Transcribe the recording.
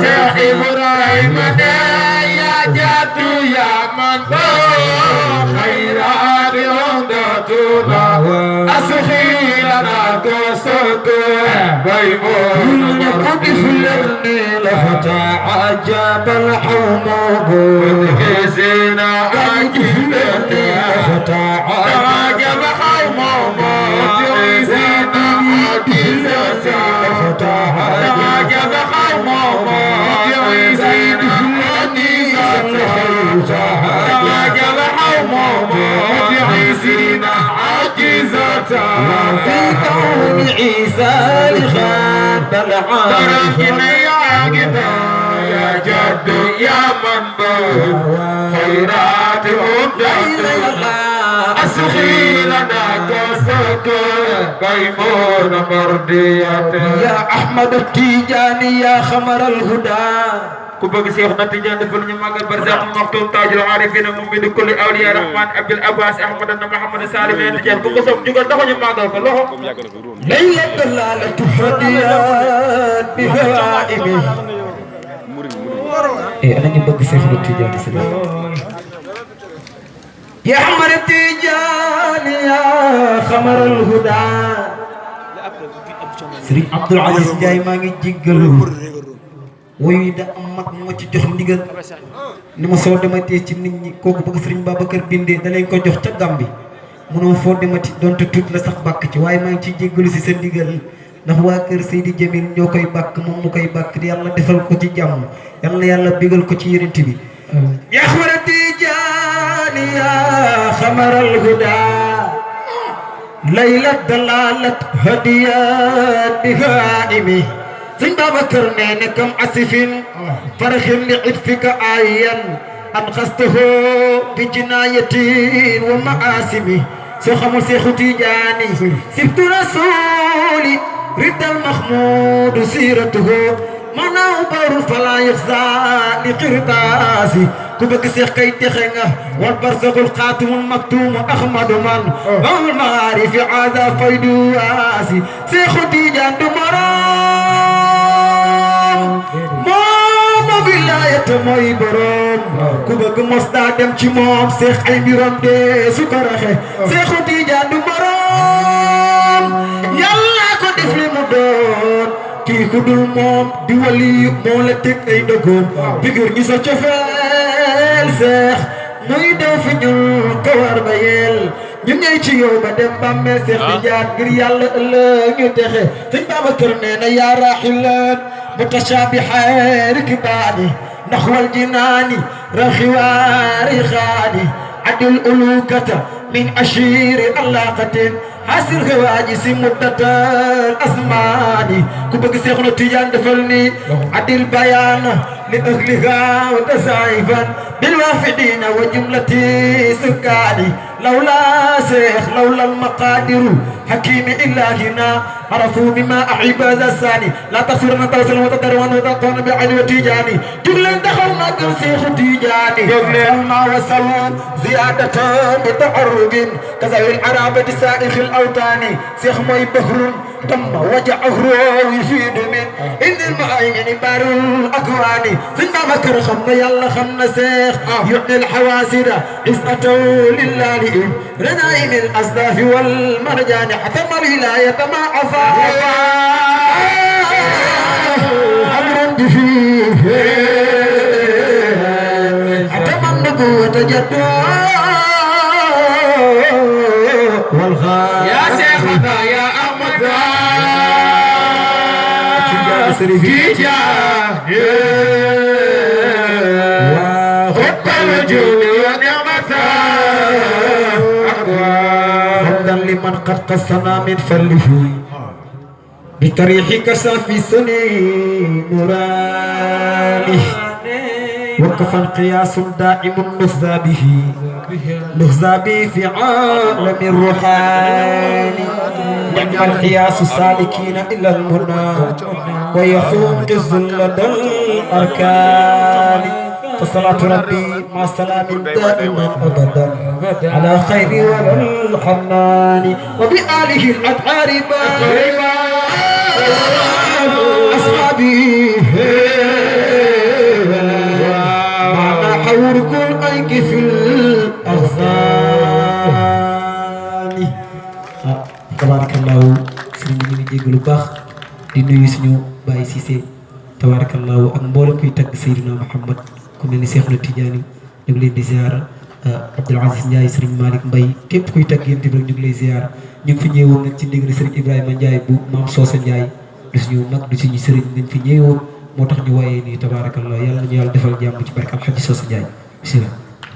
صاحب إبراهيم يا جد يا من خيرات عمدتنا أسخيرنا كسك بيمون كفلني لفتعجب الحموم وتكسينا عجبتي فتعجب الحموم وتكسينا عجبتي فتعجب الحموم وتكسينا عجب الحموم وتكسينا عجزتا في كون عيسى لخاب العالم يا جدا يا جد يا من خيرات أمدتنا أسخي لنا كسك بيمون مرضية يا أحمد التيجاني يا خمر الهدى ku bëgg Seexna Tijaan defal ñu magal barzaq maktum tajul arifin mum bi kulli awliya rahman abdul abbas ahmad na muhammad salim Tijaan ku ko sopp jugal taxo ñu magal ko loxo layla dalalatu hadiyat bi haimi ana ñu bëgg Seexna Tijaan ci ya ahmad Tijaan ya khamar al huda Serigne Abdul Aziz Ndiaye maa ngi jéggalu woy da am mag mo ci jox ndigal ni ma soo dematee ci nit ñi kooku bëgg Serigne Babacar bindee da lay ko jox ca Gambi mënoo foo demati donte tuut la sax bàkk ci waaye maa ngi ciy jéggalu si sa ndigal ndax waa kër Seydi Jamil ñoo koy bàkk moom mu koy bàkk di yàlla defal ko ci jàmm yàlla yàlla bégal ko ci yonent bi ya xamara Tijaani ya xamaral huda layla dalalat hadiyat bi haimi Sëñ Babacar nee na kam asifin farxin li itfika ayan an xastahu bi jinayatin wa maasimi soo xamul Seexu Tijaani sibtu rasuli ridal mahmud siratuhu manaaw barul fala yaxza li qirtaasi ku bëgg Seex kay texe nga wal barzaqul xaatimul maktum ahmadu man bawul maarifi aada faydu waasi Seexu Tijaan du moom wilaayata mooy borom ku bëgg mos daa dem ci moom Seex ay mbiram de su ko raxe Seexu Tijaan du borom yàlla ko def li mu doon kii ku dul moom di wali moo la teg ay ndëggoom bigir ñi sa cofeel Seex muy daw fi ñul ko war ba yel ñu ñëw ci yow ba dem bàmmeel Seex Tijaan ngir yàlla ëllëg ñu texe Sëñ Babacar nee na yaa raaxilan mutashabiha rikbaani naxwal jinaani raxiwaari xaani adil ulukata min ashiri alaqatin hasil xawaaji muddatal asmaani ku bëgg Seexna Tijaan defal ni adil bayaana li ahliha wa tasaifan bil wafidina wa jumlati sukkaani lawla Seex lawla al maqadiru hakimi illahina عرفوا بما أحب هذا الثاني لا تصيرنا توصلوا وتدرون وتقون بعين وتيجاني جبلين دخل ما كان Seex Tijaani جبلين ما وصلوا زيادة بتعرب كذوي العرابة سائخ الأوطان Seex mooy بحر تم وجعه يفيد من إن المعين بار الأكوان Sëñ Babacar xam na Yàlla xam na Seex يعطي الحواسر عزته لله رنائم الأصداف والمرجان حتم الولاية ما عفا أمر به حتم النبوة جدا والخير يا شيخنا يا أحمد تجاه وخط الوجود ونعمته حمدا لمن قد قصنا من فله بطريق كشف سنين نوراني وكفى قياس دائم نهزى به في عالم الروحان نعم القياس سالكين إلى المنى ويخوق لدى الأركان فصلاة ربي مع سلام دائما أبدا على خير ولا الحنان وبآله الأطهار أصحابي معنا حور كل أيك في الأغصان تبارك الله سيدي ñu jéglu baax di nuyu suñu Baye Cissé tabarakallahu ak mboolem kuy tagg Seydina Muhammad ku mel ni Seexna Tidiane ñu ngi leen di ziar Abdoul Aziz Ndiaye Serigne Malick Mbaye képp kuy tagg yéen tamit ñu ngi lay ziar ñu ngi fi ñëwoon nag ci ndigal Serigne Ibrahima Ndiaye bu Maam Soosa Ndiaye du suñu mag du suñu Serigne dañ fi ñëwoon moo tax ñu wayee nii tabarakallah yàlla nañu yàlla defal jàmm ci barkam Xaji Soosa Ndiaye bismillah